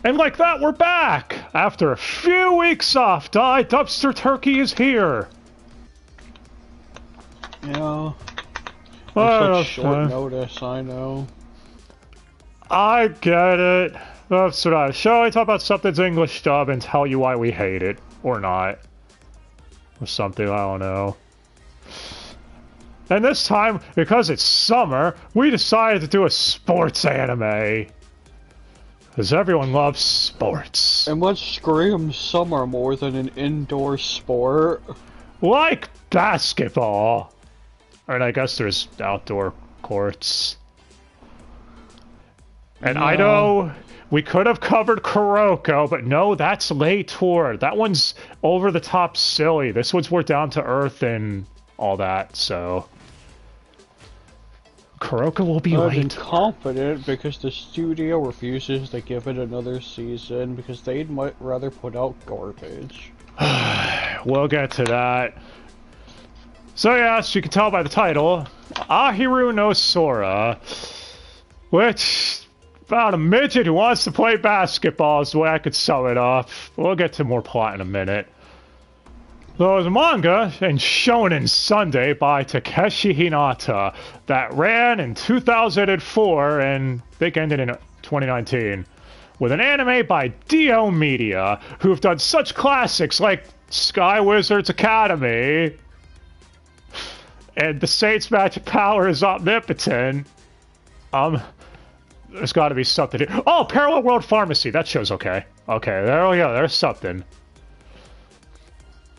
And like that, we're back! After a few weeks off, Dubster Turkey is here! Yeah. Such short notice, I know. I get it. That's right. Shall we talk about something's English dub and tell you why we hate it? Or not. Or something, I don't know. And this time, because it's summer, we decided to do a sports anime. Because everyone loves sports. And what screams summer more than an indoor sport? Like basketball. And I guess there's outdoor courts. And yeah. I know we could have covered Kuroko, but no, that's later. That one's over the top silly. This one's more down to earth and all that, so... Kuroko will be late. I'm confident because the studio refuses to give it another season because they'd might rather put out garbage. We'll get to that. So yes, you can tell by the title, Ahiru No Sora, which about a midget who wants to play basketball is the way I could sum it up. We'll get to more plot in a minute. There was a manga in Shonen Sunday by Takeshi Hinata that ran in 2004 and I think ended in 2019, with an anime by Dio Media, who have done such classics like Sky Wizards Academy and The Saint's Magic Power is Omnipotent. There's got to be something here. Oh, Parallel World Pharmacy. That show's okay. Okay, there we go. There's something.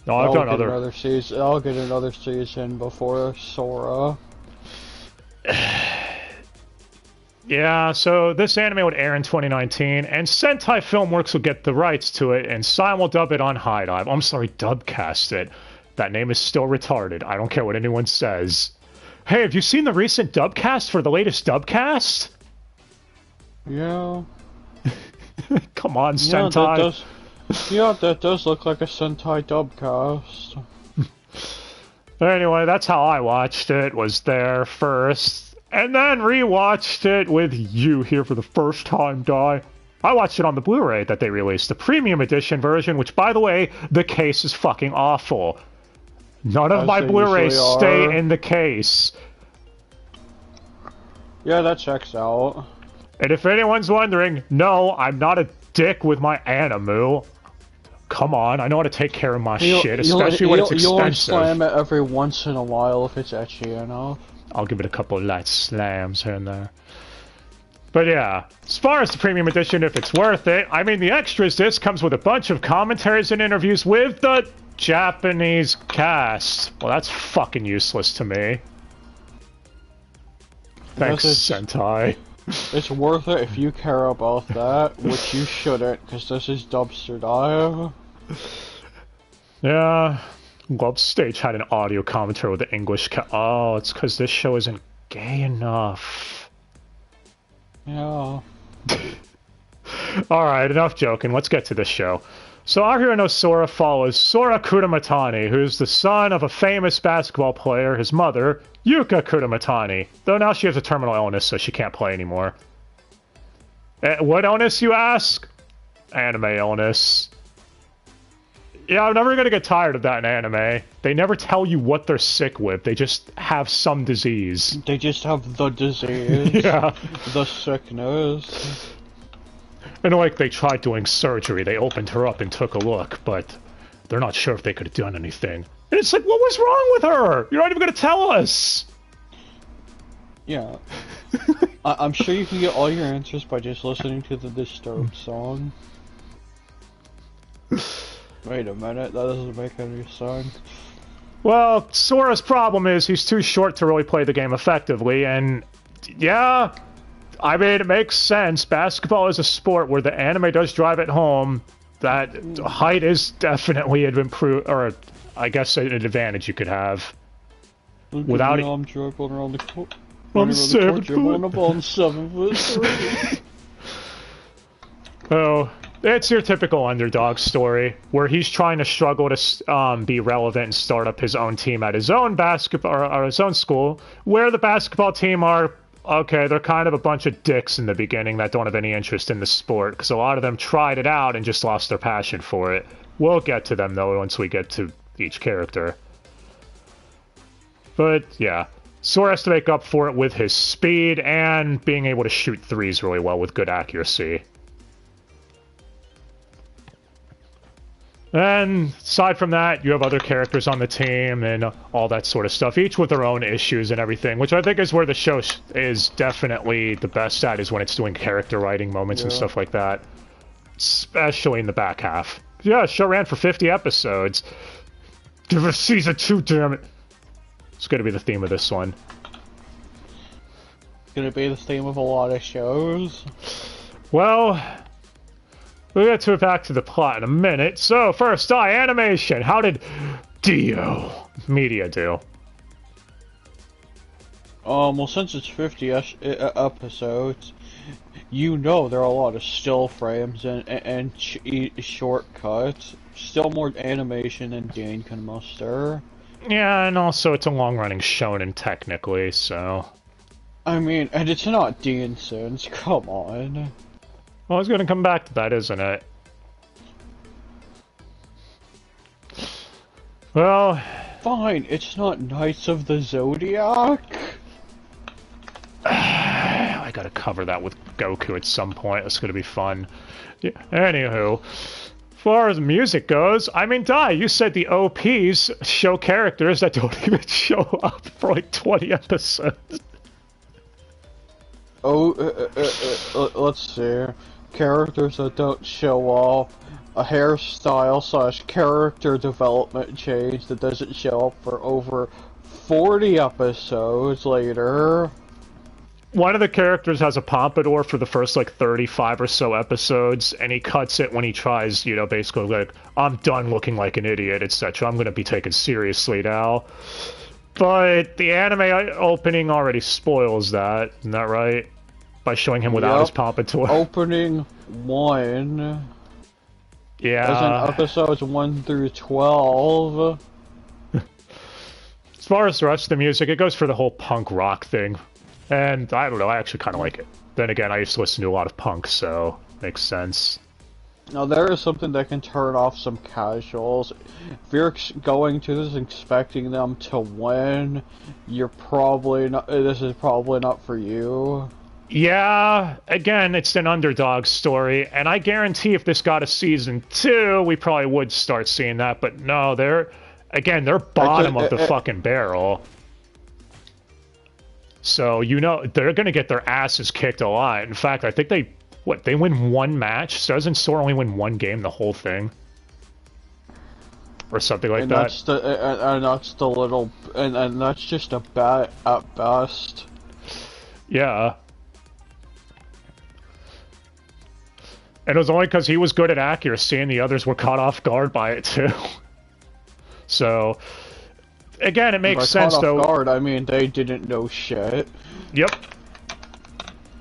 No, I've done other season. I'll get another season before Sora. Yeah, so this anime would air in 2019, and Sentai Filmworks will get the rights to it and simul-dub it on High Dive. I'm sorry, dubcast it. That name is still retarded. I don't care what anyone says. Hey, have you seen the recent dubcast for the latest dubcast? Yeah. Come on, Sentai. Yeah, that does look like a Sentai dubcast. Anyway, that's how I watched it, was there first, and then rewatched it with you here for the first time, Di. I watched it on the Blu-ray that they released, the premium edition version, which, by the way, the case is fucking awful. None of my Blu-rays stay in the case. Yeah, that checks out. And if anyone's wondering, no, I'm not a dick with my animu. Come on, I know how to take care of my shit, especially when it's expensive. You'll slam it every once in a while if it's etchy enough. I'll give it a couple of light slams here and there. But yeah, as far as the premium edition, if it's worth it, I mean, the extras disc comes with a bunch of commentaries and interviews with the Japanese cast. Well, that's fucking useless to me. Thanks, Sentai. It's worth it if you care about that, which you shouldn't, because this is Dubster Dive. Yeah, Globe Stage had an audio commentary with the English oh, it's because this show isn't gay enough. Yeah. Alright, enough joking, let's get to this show. So Ahiru No Sora follows Sora Kuramatani, who's the son of a famous basketball player, his mother, Yuka Kuramatani. Though now she has a terminal illness, so she can't play anymore. What illness, you ask? Anime illness. Yeah, I'm never gonna get tired of that in anime. They never tell you what they're sick with, they just have some disease. They just have the disease. Yeah. The sickness. And like they tried doing surgery, they opened her up and took a look, but they're not sure if they could have done anything. And it's like, what was wrong with her? You're not even gonna tell us! Yeah. I'm sure you can get all your answers by just listening to the Disturbed song. Wait a minute, that doesn't make any sense. Well, Sora's problem is he's too short to really play the game effectively, and yeah, I mean, it makes sense. Basketball is a sport where the anime does drive it home. That height is definitely an improved, or I guess an advantage you could have. Without it, I'm dribbling around the court. I'm 7 foot. 7 foot. Oh, it's your typical underdog story where he's trying to struggle to be relevant and start up his own team at his own basketball or his own school, where the basketball team are okay, they're kind of a bunch of dicks in the beginning that don't have any interest in the sport, because a lot of them tried it out and just lost their passion for it. We'll get to them, though, once we get to each character. But, yeah. Sora has to make up for it with his speed and being able to shoot threes really well with good accuracy. And aside from that, you have other characters on the team and all that sort of stuff, each with their own issues and everything, which I think is where the show is definitely the best at, is when it's doing character writing moments and stuff like that. Especially in the back half. Yeah, the show ran for 50 episodes. Give us season 2, damn it. It's going to be the theme of this one. It's going to be the theme of a lot of shows. Well, we'll get to it back to the plot in a minute. So, first, animation. How did Dio Media do? Well, since it's 50 episodes, you know there are a lot of still frames and shortcuts. Still more animation than Dane can muster. Yeah, and also it's a long-running shonen technically, so... I mean, and it's not decent, come on. Well, it's gonna come back to that, isn't it? Well... Fine, it's not Knights of the Zodiac. I gotta cover that with Goku at some point, it's gonna be fun. Yeah, anywho... As far as music goes, I mean, you said the OPs show characters that don't even show up for like 20 episodes. Oh, let's see. Characters that don't show up. A hairstyle / character development change that doesn't show up for over 40 episodes later. One of the characters has a pompadour for the first, like, 35 or so episodes, and he cuts it when he tries, you know, basically, like, I'm done looking like an idiot, etc. I'm gonna be taken seriously now. But the anime opening already spoils that, isn't that right? By showing him without his pompadour. Opening 1. Yeah. As in episodes 1 through 12. As far as the rest of the music, it goes for the whole punk rock thing. And, I don't know, I actually kind of like it. Then again, I used to listen to a lot of punk, so makes sense. Now, there is something that can turn off some casuals. If you're going to this expecting them to win, you're probably not, this is probably not for you. Yeah, again, it's an underdog story, and I guarantee if this got a season 2, we probably would start seeing that, but no, they're bottom of the fucking barrel. So, you know, they're gonna get their asses kicked a lot. In fact, I think they win one match? So doesn't Sora only win one game the whole thing? Or something like that? And that's the little... And that's just a bat at best. Yeah. And it was only because he was good at accuracy and the others were caught off guard by it, too. So... Again, it makes sense, though. Caught off guard, I mean, they didn't know shit. Yep.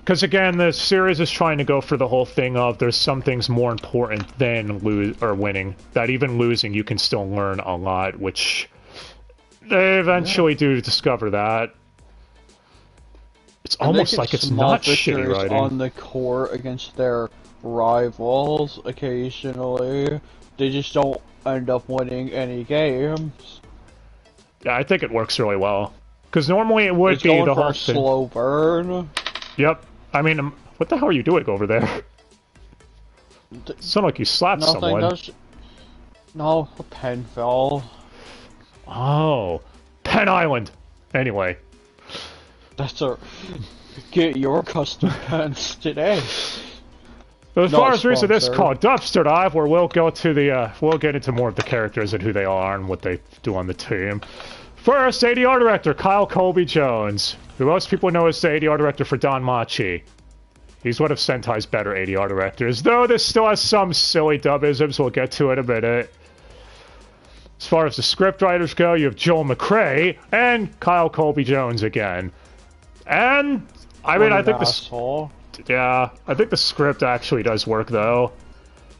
Because, again, the series is trying to go for the whole thing of there's some things more important than winning. That even losing, you can still learn a lot, which they eventually do discover that. It's almost like it's not shitty writing. On the court against their rivals, occasionally. They just don't end up winning any games. Yeah, I think it works really well. Because normally it would be the whole thing. Slow burn. Yep. I mean, what the hell are you doing over there? It sounded like you slapped someone. No, a pen fell. Oh. Pen Island! Anyway. That's get your custom pens today. But as far as the reason this is called Dubster Dive, where we'll go to the, we'll get into more of the characters and who they are and what they do on the team. First, ADR director Kyle Colby Jones, who most people know as the ADR director for Don Machi. He's one of Sentai's better ADR directors, though this still has some silly dubisms we'll get to in a minute. As far as the script writers go, you have Joel McRae and Kyle Colby Jones again. And, I mean, I think yeah, I think the script actually does work, though.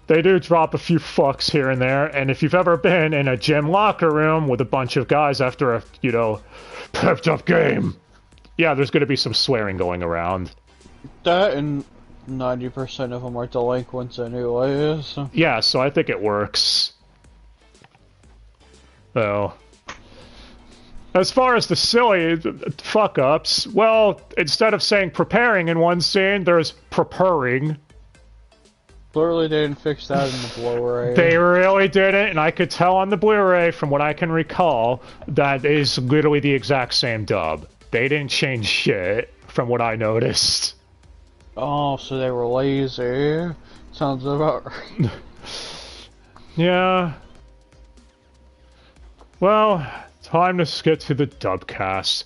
They do drop a few fucks here and there, and if you've ever been in a gym locker room with a bunch of guys after a, you know, pepped up game, Yeah, there's going to be some swearing going around. That and 90% of them are delinquents anyways. Yeah, so I think it works. So, as far as the silly fuck-ups, well, instead of saying preparing in one scene, there's preparing. Clearly they didn't fix that in the Blu-ray. They really didn't, and I could tell on the Blu-ray, from what I can recall, that is literally the exact same dub. They didn't change shit, from what I noticed. Oh, so they were lazy. Sounds about right. Yeah. Well, time to get to the dubcast.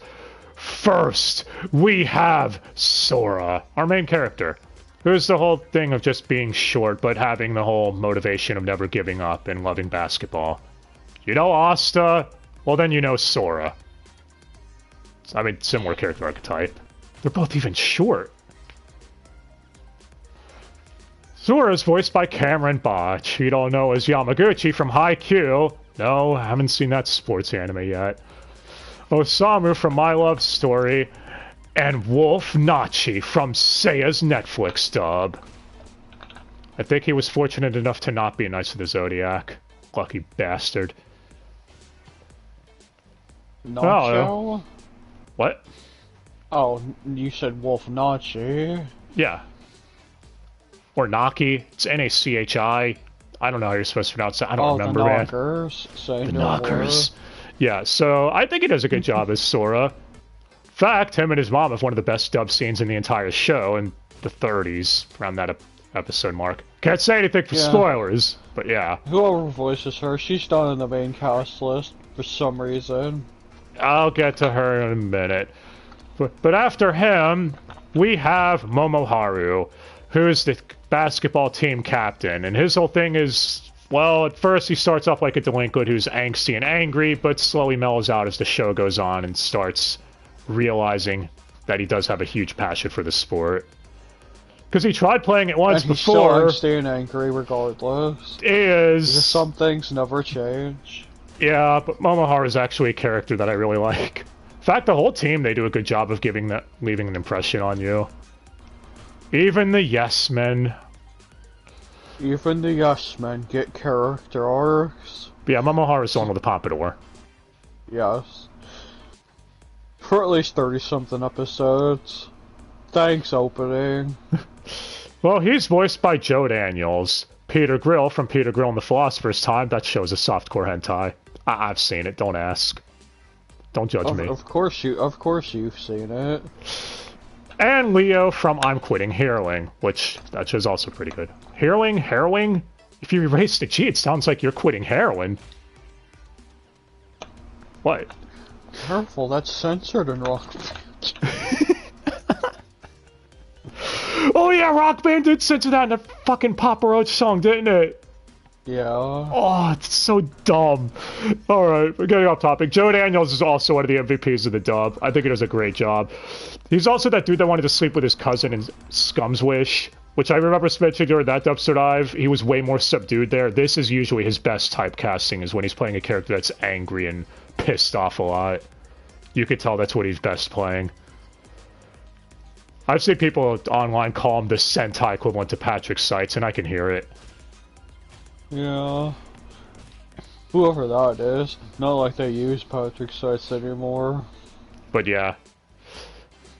First, we have Sora, our main character. Who's the whole thing of just being short, but having the whole motivation of never giving up and loving basketball. You know Asta? Well, then you know Sora. I mean, similar character archetype. They're both even short. Sora is voiced by Cameron Botch. You don't know as Yamaguchi from Haikyuu. No, I haven't seen that sports anime yet. Osamu from My Love Story. And Wolf Nachi from Seiya's Netflix dub. I think he was fortunate enough to not be Knights of the Zodiac. Lucky bastard. Nacho? Oh, what? Oh, you said Wolf Nachi. Yeah. Or Naki. It's N-A-C-H-I. I don't know how you're supposed to pronounce it. I don't remember, man. The Knockers. Yeah, so I think he does a good job as Sora. In fact, him and his mom have one of the best dub scenes in the entire show in the 30s, around that episode mark. Can't say anything for spoilers, but yeah. Whoever voices her, she's not on the main cast list for some reason. I'll get to her in a minute. But after him, we have Momoharu, who's the basketball team captain, and his whole thing is, well, at first he starts off like a delinquent who's angsty and angry, but slowly mellows out as the show goes on and starts realizing that he does have a huge passion for the sport. Because he tried playing it once before. He's still staying angry regardless. Is some things never change. Yeah, but Momoharu is actually a character that I really like. In fact, the whole team, they do a good job of leaving an impression on you. Even the yes men. Even the yes men get character arcs. But yeah, Momoharu is the one with the pompadour. Yes. For at least 30-something episodes. Thanks, opening. Well, he's voiced by Joe Daniels. Peter Grill from Peter Grill and the Philosopher's Time. That show's a softcore hentai. I've seen it, don't ask. Don't judge me. Of course you've seen it. And Leo from I'm Quitting Heroing, which that show's also pretty good. Heroing? If you erase the G, it sounds like you're quitting heroin. What? Careful, that's censored in Rock Band. Oh yeah, Rock Band did censor that in the fucking Papa Roach song, didn't it? Yeah. Oh, it's so dumb. Alright, we're getting off topic. Joe Daniels is also one of the MVPs of the dub. I think he does a great job. He's also that dude that wanted to sleep with his cousin in Scum's Wish, which I remember mentioning during that Dubster dive. He was way more subdued there. This is usually his best typecasting, is when he's playing a character that's angry and pissed off a lot. You could tell that's what he's best playing. I've seen people online call him the Sentai equivalent to Patrick Seitz, and I can hear it. Yeah. Whoever that is. Not like they use Patrick Seitz anymore. But yeah.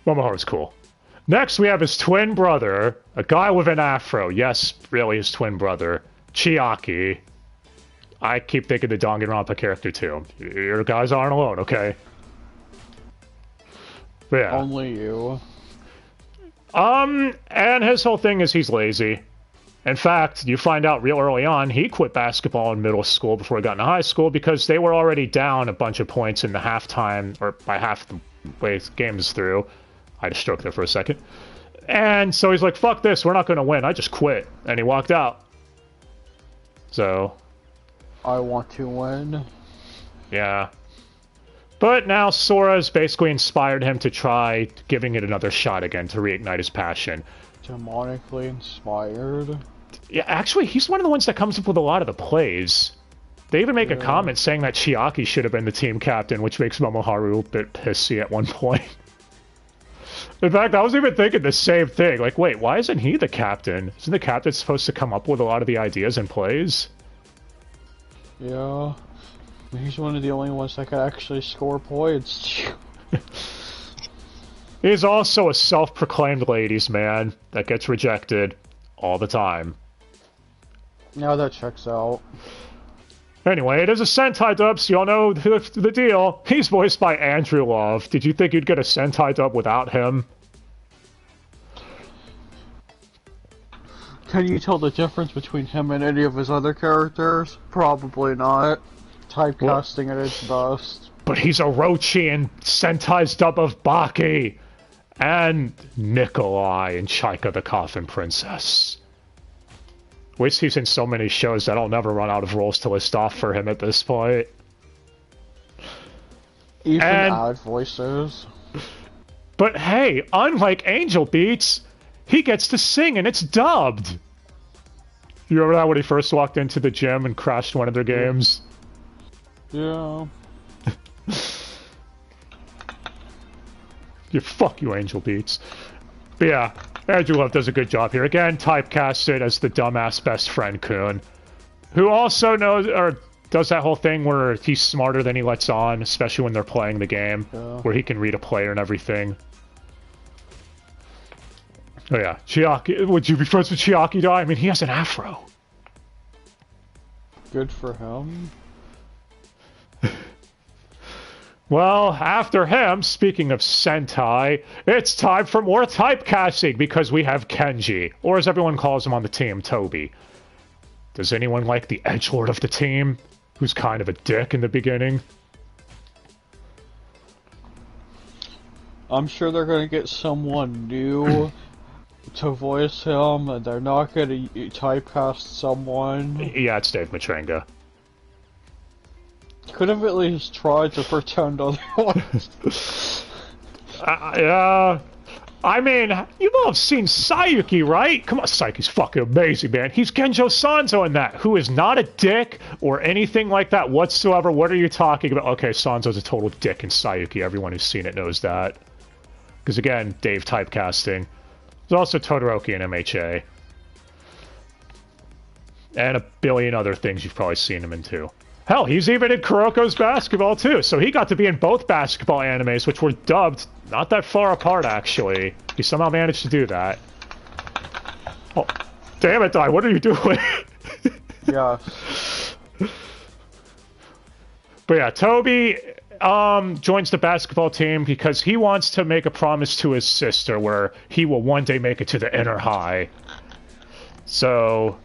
Momoharu's cool. Next, we have his twin brother, a guy with an afro. Yes, really his twin brother, Chiaki. I keep thinking the Danganronpa character too. Your guys aren't alone, okay? But yeah. Only you. And his whole thing is he's lazy. In fact, you find out real early on, he quit basketball in middle school before he got into high school because they were already down a bunch of points in the halftime, or by half the way the game is through. I had a stroke there for a second. And so he's like, fuck this, we're not going to win. I just quit. And he walked out. So. I want to win. Yeah. But now Sora's basically inspired him to try giving it another shot again to reignite his passion. Demonically inspired? Yeah, actually, he's one of the ones that comes up with a lot of the plays. They even make a comment saying that Chiaki should have been the team captain, which makes Momoharu a bit pissy at one point. In fact, I was even thinking the same thing. Like, wait, why isn't he the captain? Isn't the captain supposed to come up with a lot of the ideas and plays? Yeah. He's one of the only ones that can actually score points. He's also a self-proclaimed ladies' man that gets rejected all the time. Now that checks out. Anyway, it is a Sentai dub, so y'all know the deal. He's voiced by Andrew Love. Did you think you'd get a Sentai dub without him? Can you tell the difference between him and any of his other characters? Probably not. Typecasting at its best. But he's Orochi in Sentai's dub of Baki. And Nikolai in Chaika the Coffin Princess. Which he's in so many shows that I'll never run out of roles to list off for him at this point. Even odd voices. But hey, unlike Angel Beats, he gets to sing and it's dubbed. You remember that when he first walked into the gym and crashed one of their games? Yeah. Fuck you, Angel Beats. But yeah, Andrew Love does a good job here. Again, typecasted as the dumbass best friend Kun, who also knows or does that whole thing where he's smarter than he lets on, especially when they're playing the game, where he can read a player and everything. Oh yeah, Chiaki. Would you be friends with Chiaki? I mean, he has an afro. Good for him. Well, after him, speaking of Sentai, it's time for more typecasting because we have Kenji, or as everyone calls him on the team, Toby. Does anyone like the edgelord of the team, who's kind of a dick in the beginning? I'm sure they're gonna get someone new to voice him, and they're not gonna typecast someone. Yeah, it's Dave Matrenga. Could have at least tried to pretend otherwise. Yeah. I mean, you all have seen Sayuki, right? Come on, Sayuki's fucking amazing, man. He's Genjo Sanzo in that, who is not a dick or anything like that whatsoever. What are you talking about? Okay, Sanzo's a total dick in Sayuki. Everyone who's seen it knows that. Because again, Dave typecasting. There's also Todoroki in MHA. And a billion other things you've probably seen him in too. Hell, he's even in Kuroko's basketball too, so he got to be in both basketball animes, which were dubbed not that far apart, actually. He somehow managed to do that. Oh, damn it, Dai, what are you doing? Yeah. But yeah, Toby joins the basketball team because he wants to make a promise to his sister where he will one day make it to the inner high. So...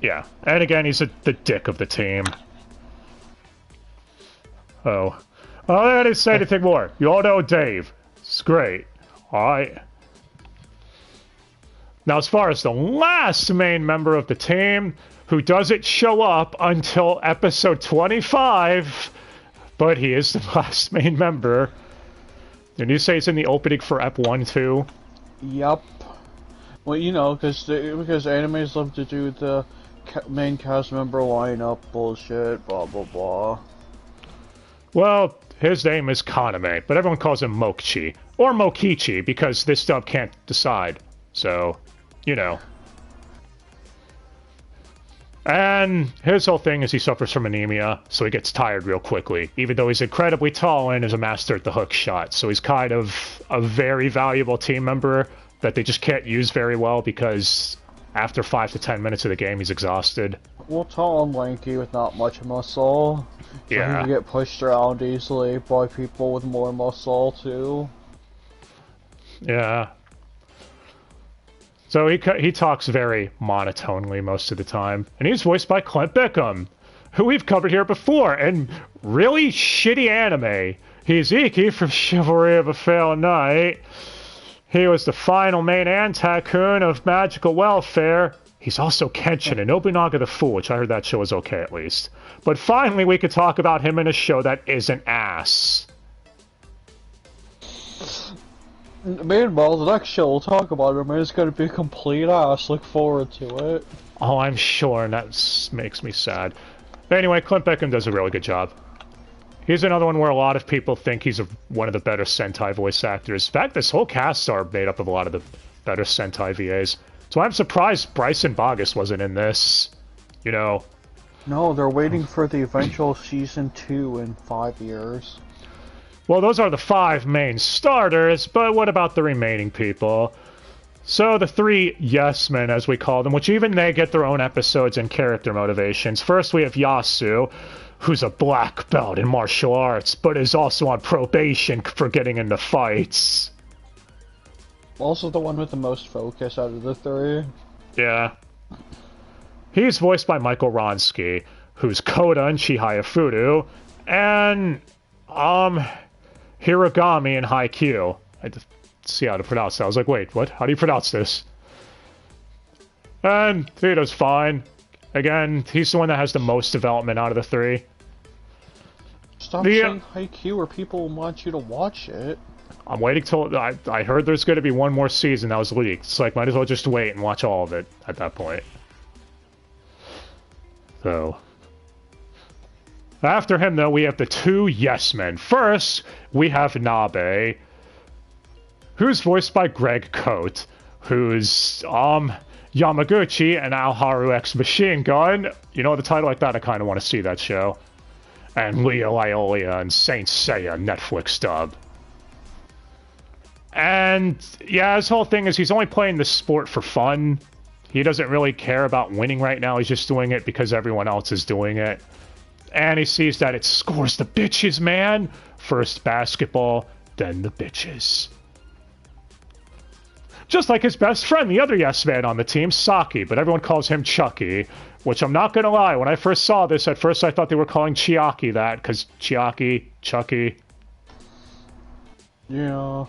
yeah, and again, he's the dick of the team. Oh. I didn't say anything more. You all know Dave. It's great. Alright. Now, as far as the last main member of the team, who doesn't show up until episode 25, but he is the last main member. Did you say it's in the opening for Ep 1 too? Yup. Well, you know, because animes love to do the main cast member lineup bullshit, blah blah blah. Well, his name is Kaname, but everyone calls him Mokichi. Or Mokichi, because this dub can't decide. So, you know. And his whole thing is he suffers from anemia, so he gets tired real quickly, even though he's incredibly tall and is a master at the hook shot. So he's kind of a very valuable team member that they just can't use very well because after 5 to 10 minutes of the game, he's exhausted. Well, tall and lanky with not much muscle. So yeah. He can get pushed around easily by people with more muscle, too. Yeah. So he talks very monotonely most of the time. And he's voiced by Clint Bickham, who we've covered here before, in really shitty anime. He's Iki from Chivalry of a Failed Knight. He was the final main Antakun of Magical Welfare. He's also Kenshin in Nobunaga the Fool, which I heard that show was okay at least. But finally we could talk about him in a show that isn't ass. Meanwhile, the next show we'll talk about him is going to be a complete ass. Look forward to it. Oh, I'm sure, and that makes me sad. Anyway, Clint Beckham does a really good job. He's another one where a lot of people think he's one of the better Sentai voice actors. In fact, this whole cast are made up of a lot of the better Sentai VAs. So I'm surprised Bryson Bogus wasn't in this. You know. No, they're waiting for the eventual season 2 in 5 years. Well, those are the 5 main starters, but what about the remaining people? So the 3 yes men, as we call them, which even they get their own episodes and character motivations. First, we have Yasu, who's a black belt in martial arts, but is also on probation for getting into fights. Also the one with the most focus out of the 3. Yeah. He's voiced by Michael Ronsky, who's Koda in Chihaya Furu, and, Hiragami in Haikyuu. I had to see how to pronounce that. I was like, wait, what? How do you pronounce this? And Theodo's fine. Again, he's the one that has the most development out of the 3. Stop saying Haikyuu or people want you to watch it. I'm waiting till... I heard there's going to be one more season that was leaked. It's like, might as well just wait and watch all of it at that point. So... After him, though, we have the 2 yes men. First, we have Nabe, who's voiced by Greg Cote, who's, Yamaguchi and Alharu X Machine Gun. You know, the title like that, I kind of want to see that show. And Leo Iolia and Saint Seiya Netflix dub. And, yeah, his whole thing is he's only playing the sport for fun. He doesn't really care about winning right now. He's just doing it because everyone else is doing it. And he sees that it scores the bitches, man. First basketball, then the bitches. Just like his best friend, the other yes man on the team, Saki, but everyone calls him Chucky. Which I'm not gonna lie, when I first saw this, at first I thought they were calling Chiaki that, because Chiaki, Chucky. Yeah.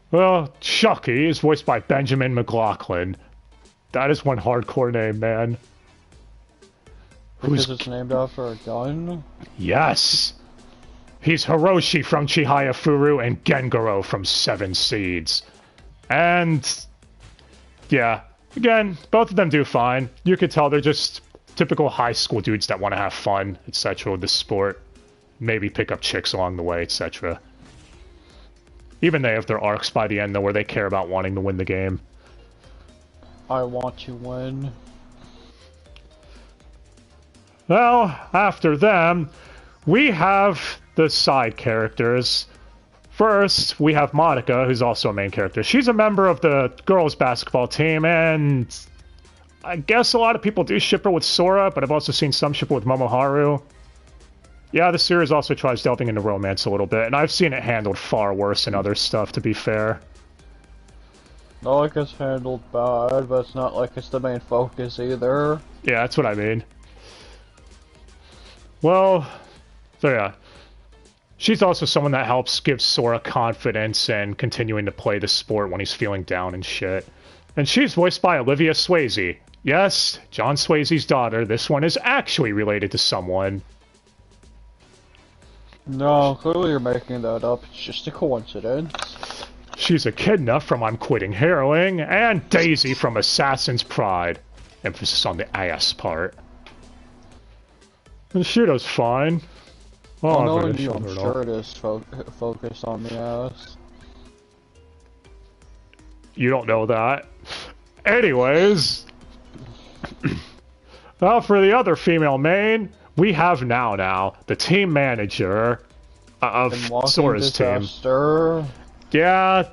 Well, Chucky is voiced by Benjamin McLaughlin. That is one hardcore name, man. Because it's named after a gun? Yes! He's Hiroshi from Chihaya Furu and Gengaro from Seven Seeds. And... yeah. Again, both of them do fine. You could tell they're just typical high school dudes that want to have fun, etc. with the sport. Maybe pick up chicks along the way, etc. Even they have their arcs by the end, though, where they care about wanting to win the game. I want to win. Well, after them, we have the side characters. First, we have Monica, who's also a main character. She's a member of the girls' basketball team, and I guess a lot of people do ship her with Sora, but I've also seen some ship her with Momoharu. Yeah, the series also tries delving into romance a little bit, and I've seen it handled far worse than other stuff, to be fair. Not like it's handled bad, but it's not like it's the main focus either. Yeah, that's what I mean. Well, so yeah. She's also someone that helps give Sora confidence and continuing to play the sport when he's feeling down and shit. And she's voiced by Olivia Swayze. Yes, John Swayze's daughter. This one is actually related to someone. No, clearly you're making that up. It's just a coincidence. She's Echidna from I'm Quitting Heroing, and Daisy from Assassin's Pride. Emphasis on the ass part. And Shido's fine. Oh, no, I'm sure it is focused on the ass. You don't know that. Anyways. Well, for the other female main, we have now, the team manager of Sora's team. Yeah,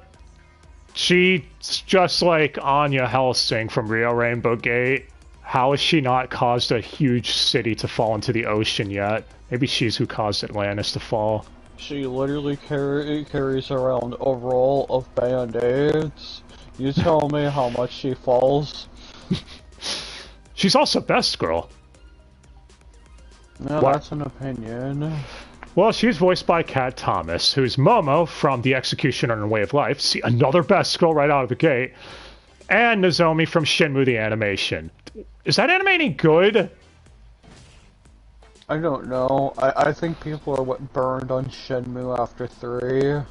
she's just like Anya Helsing from Rio Rainbow Gate. How has she not caused a huge city to fall into the ocean yet? Maybe she's who caused Atlantis to fall. She literally carries around a roll of Band-Aids. You tell me how much she falls. She's also Best Girl. Yeah, that's an opinion. Well, she's voiced by Kat Thomas, who's Momo from The Executioner and Way of Life. See, another Best Girl right out of the gate. And Nozomi from Shenmue the Animation. Is that anime any good? I don't know. I think people are burned on Shenmue after 3.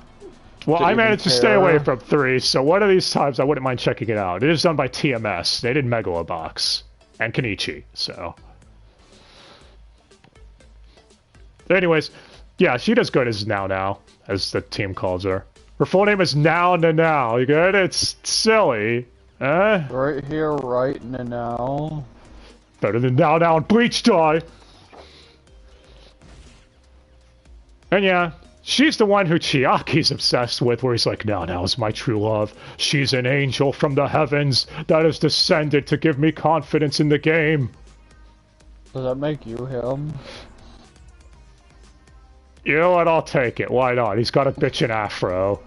Well, I managed to stay away from 3, so one of these times I wouldn't mind checking it out. It is done by TMS. They did Megalobox. And Kenichi, so... Anyways, yeah, she does good as Now, as the team calls her. Her full name is Now. You good? It's silly. Right here, right now. Better than Now and Bleach Dye. And yeah, she's the one who Chiaki's obsessed with, where he's like, Now is my true love. She's an angel from the heavens that has descended to give me confidence in the game. Does that make you him? You know what? I'll take it. Why not? He's got a bitchin' afro.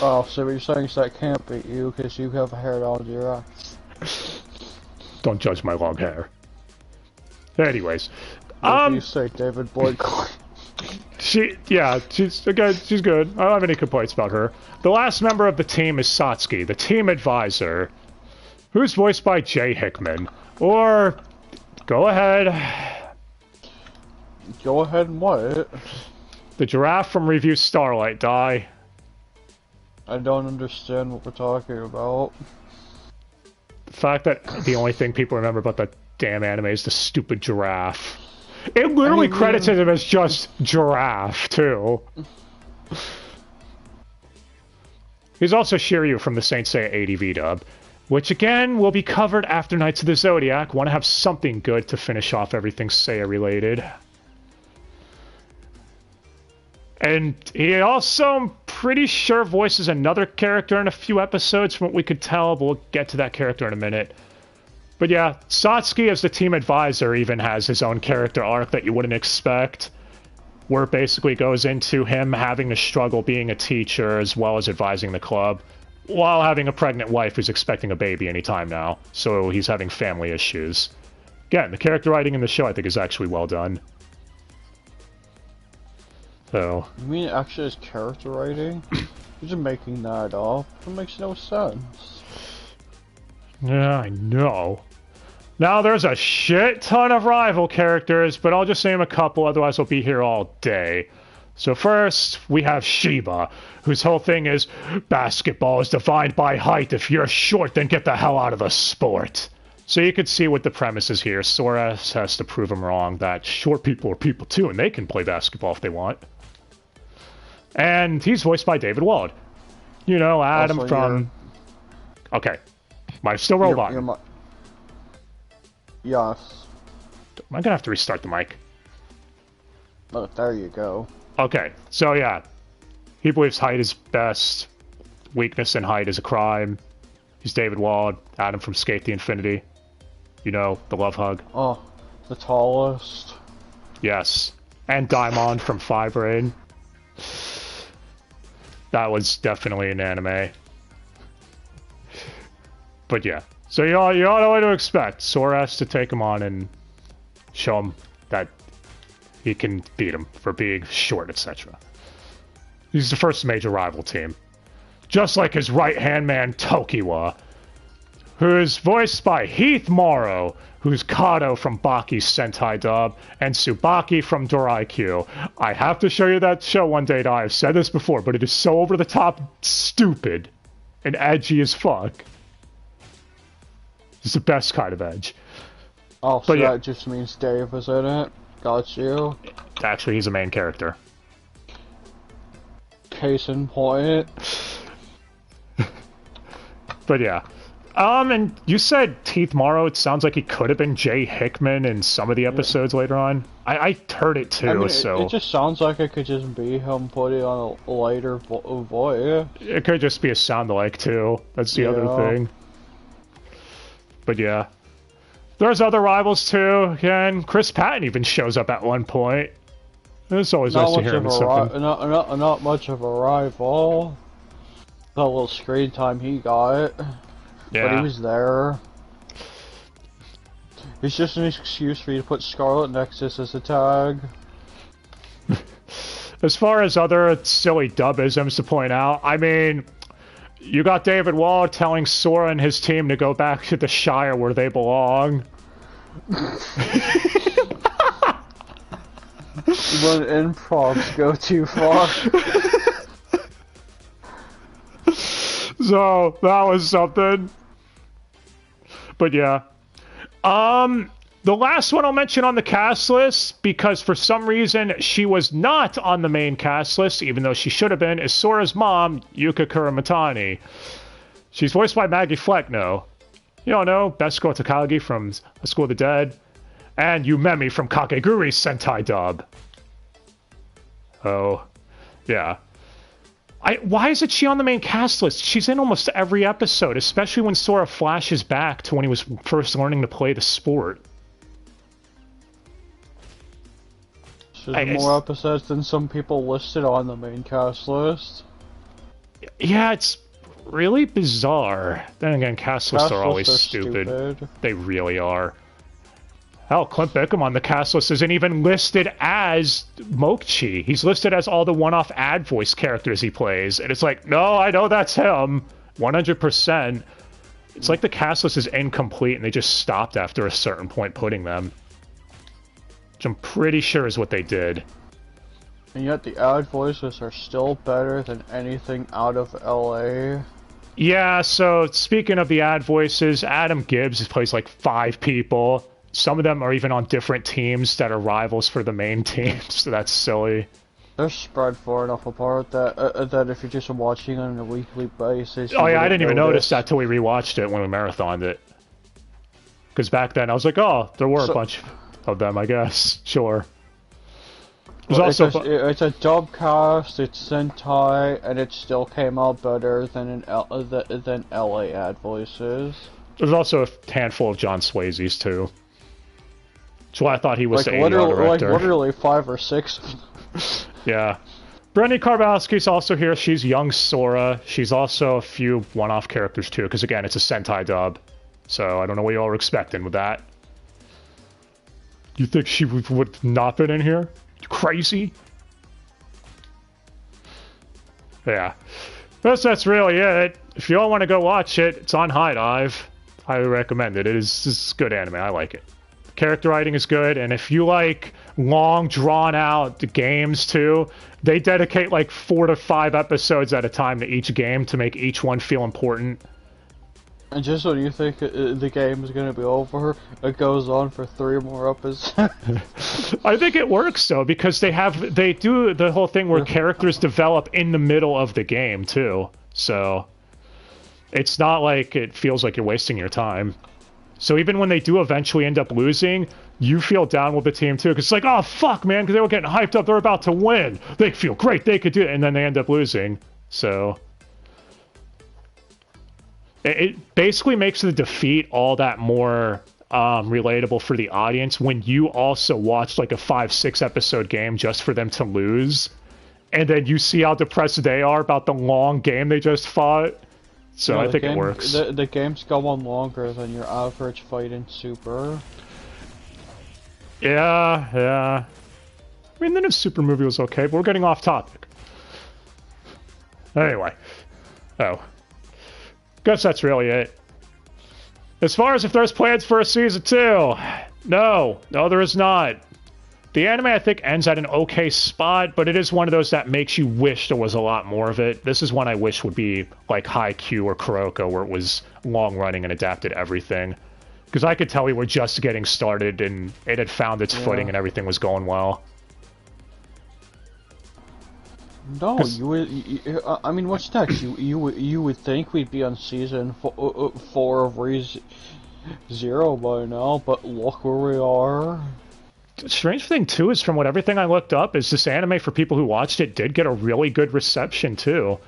Oh, so you're saying that can't be you because you have hair down to your eyes. Don't judge my long hair. Anyways, You say David Boyd. she's good. She's good. I don't have any complaints about her. The last member of the team is Satsuki, the team advisor, who's voiced by Jay Hickman. Or, go ahead. Go ahead and what? The giraffe from Review Starlight Die. I don't understand what we're talking about. The fact that the only thing people remember about the damn anime is the stupid giraffe. It literally credited him as just giraffe, too. He's also Shiryu from the Saint Seiya 80 dub, which again will be covered after Knights of the Zodiac. Want to have something good to finish off everything Seiya related. And he also, I'm pretty sure, voices another character in a few episodes from what we could tell, but we'll get to that character in a minute. But yeah, Satsuki as the team advisor even has his own character arc that you wouldn't expect, where it basically goes into him having to struggle being a teacher as well as advising the club, while having a pregnant wife who's expecting a baby anytime now, so he's having family issues. Again, the character writing in the show I think is actually well done. So, You mean actually his character writing? You're just making that up. It makes no sense. yeah, I know. Now there's a shit ton of rival characters, but I'll just name a couple, otherwise we'll be here all day. So first, we have Shiba, whose whole thing is, basketball is defined by height. If you're short, then get the hell out of the sport. So you can see what the premise is here. Sora has to prove him wrong, that short people are people too, and they can play basketball if they want. And he's voiced by David Wald. You know, Adam Also, from... Okay. Am I still robot? Yes. Am I gonna have to restart the mic? Oh, there you go. Okay, so yeah. He believes height is best. Weakness in height is a crime. He's David Wald, Adam from Skate the Infinity. You know, the love hug. Oh, the tallest. Yes. And Daimon from Fibrain. That was definitely an anime. But yeah. So you all know what to expect. Sora has to take him on and show him that he can beat him for being short, etc. He's the first major rival team. Just like his right-hand man, Tokiwa, who is voiced by Heath Morrow, who's Kato from Baki's Sentai dub, and Tsubaki from Doraikyu. I have to show you that show one day, I've said this before, but it is so over-the-top stupid and edgy as fuck. It's the best kind of edge. Oh, so that just means Dave is in it? Got you. Actually, he's a main character. Case in point. But yeah. And you said Heath Morrow, it sounds like he could have been Jay Hickman in some of the episodes later on. I heard it too, I mean, so... It just sounds like it could just be him putting on a lighter voice. It could just be a sound-alike too. That's the other thing. But yeah. There's other rivals too. Again, Chris Patton even shows up at one point. It's always nice to hear him in something. Not much of a rival. That little screen time he got. Yeah. But he was there. It's just an excuse for you to put Scarlet Nexus as a tag. As far as other silly dubisms to point out, I mean, you got David Wall telling Sora and his team to go back to the Shire where they belong. When improvs go too far. So, that was something. But yeah. The last one I'll mention on the cast list, because for some reason she was not on the main cast list, even though she should have been, is Sora's mom, Yuka Kuramatani. She's voiced by Maggie Flecknoe. You don't know, Best Girl Takagi from A School of the Dead, and Yumemi from Kakeguri's Sentai dub. Oh, yeah. Why isn't she on the main cast list? She's in almost every episode, especially when Sora flashes back to when he was first learning to play the sport. She's more episodes than some people listed on the main cast list. Yeah, it's really bizarre. Then again, cast lists are always stupid. They really are. Hell, Clint Bickham on the cast list isn't even listed as Mokchi. He's listed as all the one-off ad voice characters he plays. And it's like, no, I know that's him. 100%. It's like the cast list is incomplete and they just stopped after a certain point putting them. Which I'm pretty sure is what they did. And yet the ad voices are still better than anything out of LA. Yeah, so speaking of the ad voices, Adam Gibbs plays like 5 people. Some of them are even on different teams that are rivals for the main team, so that's silly. They're spread far enough apart that if you're just watching on a weekly basis... Oh yeah, I didn't even notice that till we rewatched it when we marathoned it. Because back then I was like, oh, there were a bunch of them, I guess. Sure. It's a dub cast, it's Sentai, and it still came out better than LA ad voices. There's also a handful of John Swayze's too. That's why I thought he was like the ADR director. Like literally 5 or 6. Yeah. Brittany Karbowski's also here. She's young Sora. She's also a few one-off characters too, because again, it's a Sentai dub. So I don't know what y'all were expecting with that. You think she would not been in here? You crazy? Yeah. That's really it. If you all want to go watch it, it's on High Dive. Highly recommend it. It's good anime. I like it. Character writing is good, and if you like long, drawn-out games too, they dedicate like 4 to 5 episodes at a time to each game to make each one feel important. And just when you think the game is going to be over, it goes on for 3 more episodes. I think it works though, because they do the whole thing where characters develop in the middle of the game too. So it's not like it feels like you're wasting your time. So even when they do eventually end up losing, you feel down with the team too, because it's like, oh fuck man, because they were getting hyped up, they're about to win, they feel great, they could do it, and then they end up losing. So it basically makes the defeat all that more relatable for the audience when you also watch like a 5-6 episode game just for them to lose, and then you see how depressed they are about the long game they just fought. So I think it works. The games go on longer than your average fight in Super. Yeah. I mean, the new Super movie was okay, but we're getting off topic. Anyway. Oh. Guess that's really it. As far as if there's plans for a season 2, no, there is not. The anime, I think, ends at an okay spot, but it is one of those that makes you wish there was a lot more of it. This is one I wish would be like Haikyuu or Kuroko, where it was long-running and adapted everything. Because I could tell we were just getting started, and it had found its footing and everything was going well. No, I mean, what's next? You would think we'd be on season 4 of Re:Zero by now, but look where we are. The strange thing too is, from everything I looked up, is this anime, for people who watched it, did get a really good reception too.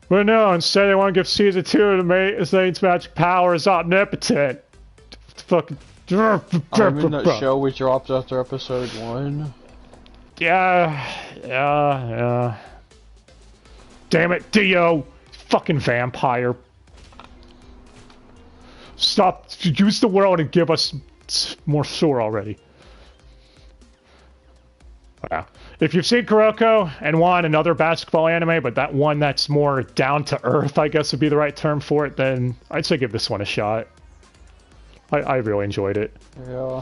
But no, instead they want to give season 2 to Saint's magic powers omnipotent. Fucking. I mean that show we dropped after episode 1. Yeah. Damn it, Dio! Fucking vampire. Stop. Use the world and give us more Sora already. Yeah. If you've seen Kuroko and want another basketball anime, but that one that's more down to earth, I guess would be the right term for it, then I'd say give this one a shot. I really enjoyed it. Yeah.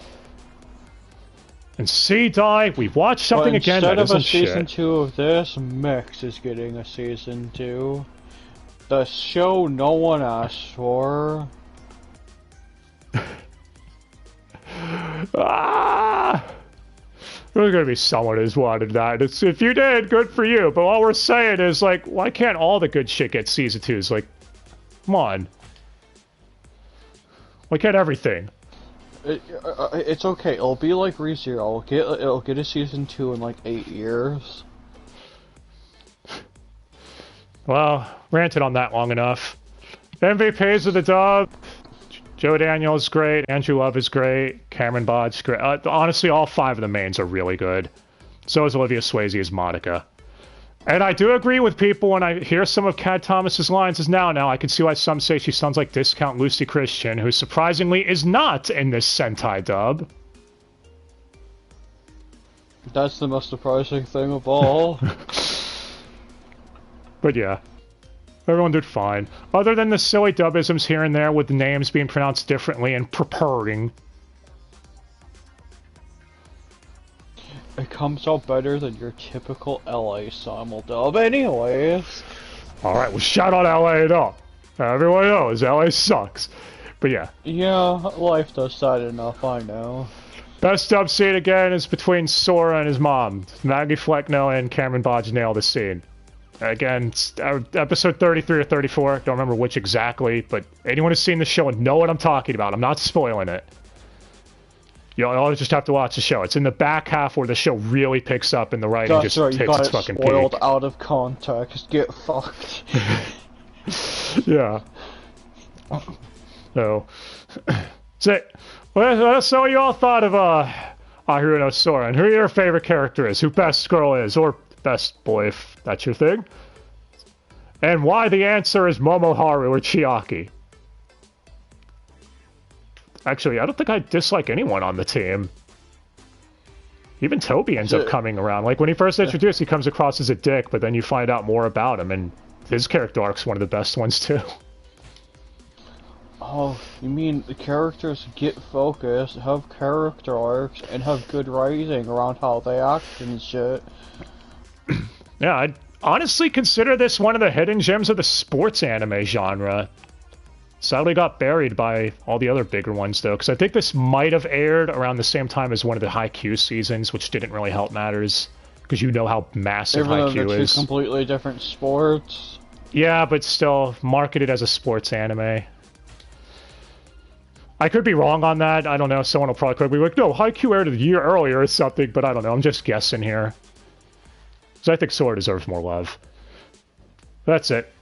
And see, Dai, we've watched something again that isn't shit. Instead of a season 2 of this, Mix is getting a season 2. The show no one asked for. Ah! There's gonna be someone who's wanted that. If you did, good for you. But all we're saying is, like, why can't all the good shit get season 2s? Like, come on. Why can't everything? It's okay. It'll be like ReZero. It'll get a season 2 in like 8 years. Well, ranted on that long enough. MVPs of the dub. Joe Daniels great, Andrew Love is great, Cameron Bod's great. Honestly, all 5 of the mains are really good. So is Olivia Swayze as Monica. And I do agree with people when I hear some of Kat Thomas's lines as now I can see why some say she sounds like Discount Lucy Christian, who surprisingly is not in this Sentai dub. That's the most surprising thing of all. But yeah. Everyone did fine. Other than the silly dubisms here and there with the names being pronounced differently and purring. It comes out better than your typical LA simuldub anyways. Alright, well shout out LA though. Everyone knows LA sucks. But yeah. Yeah, life does sad enough, I know. Best dub scene again is between Sora and his mom. Maggie Flecknoe and Cameron Bodge nailed the scene. Again, episode 33 or 34, don't remember which exactly, but anyone who's seen the show and know what I'm talking about, I'm not spoiling it. You'll just have to watch the show. It's in the back half where the show really picks up and the writing just takes its fucking peak. Spoiled out of context. Get fucked. Yeah. So, that's it. Let us know what you all thought of Ahiru No Sora, and who your favorite character is, who best girl is, or best boy, if that's your thing. And why the answer is Momoharu or Chiaki. Actually, I don't think I dislike anyone on the team. Even Toby ends up coming around. Like, when he first introduced, he comes across as a dick, but then you find out more about him, and his character arc's one of the best ones, too. Oh, you mean the characters get focused, have character arcs, and have good writing around how they act and shit. Yeah, I'd honestly consider this one of the hidden gems of the sports anime genre. Sadly got buried by all the other bigger ones, though, because I think this might have aired around the same time as one of the Haikyuu seasons, which didn't really help matters, because you know how massive Haikyuu is. Two completely different sports. Yeah, but still marketed as a sports anime. I could be wrong on that. I don't know. Someone will probably be like, no, Haikyuu aired a year earlier or something, but I don't know. I'm just guessing here. So I think Sora deserves more love. That's it.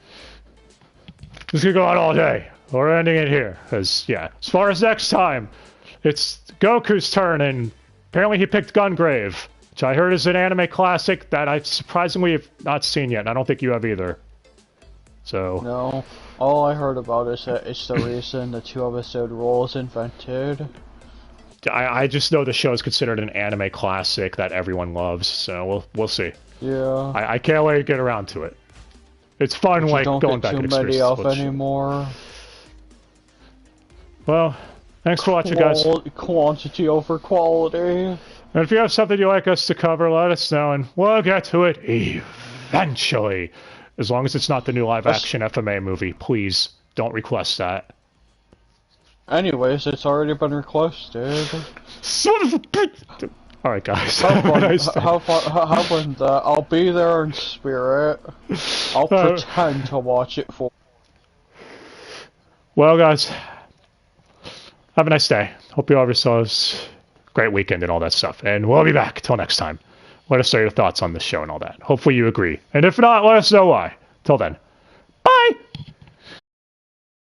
This could go on all day. We're ending it here. Because, yeah, as far as next time, it's Goku's turn, and apparently he picked Gungrave, which I heard is an anime classic that I surprisingly have not seen yet, and I don't think you have either. So... No. All I heard about is that it's the reason the 2-episode rule was invented. I just know the show is considered an anime classic that everyone loves, so we'll see. Yeah. I can't wait to get around to it. It's fun, like, going back and experiencing too many anymore. Well, thanks for watching, guys. Quantity over quality. And if you have something you'd like us to cover, let us know, and we'll get to it eventually. As long as it's not the new live-action FMA movie, please don't request that. Anyways, it's already been requested. Son of a bitch! Alright, guys. Have fun that. I'll be there in spirit. I'll pretend to watch it for. Well, guys, have a nice day. Hope you all have yourselves a great weekend and all that stuff. And we'll be back. Till next time. Let us know your thoughts on this show and all that. Hopefully you agree. And if not, let us know why. Till then,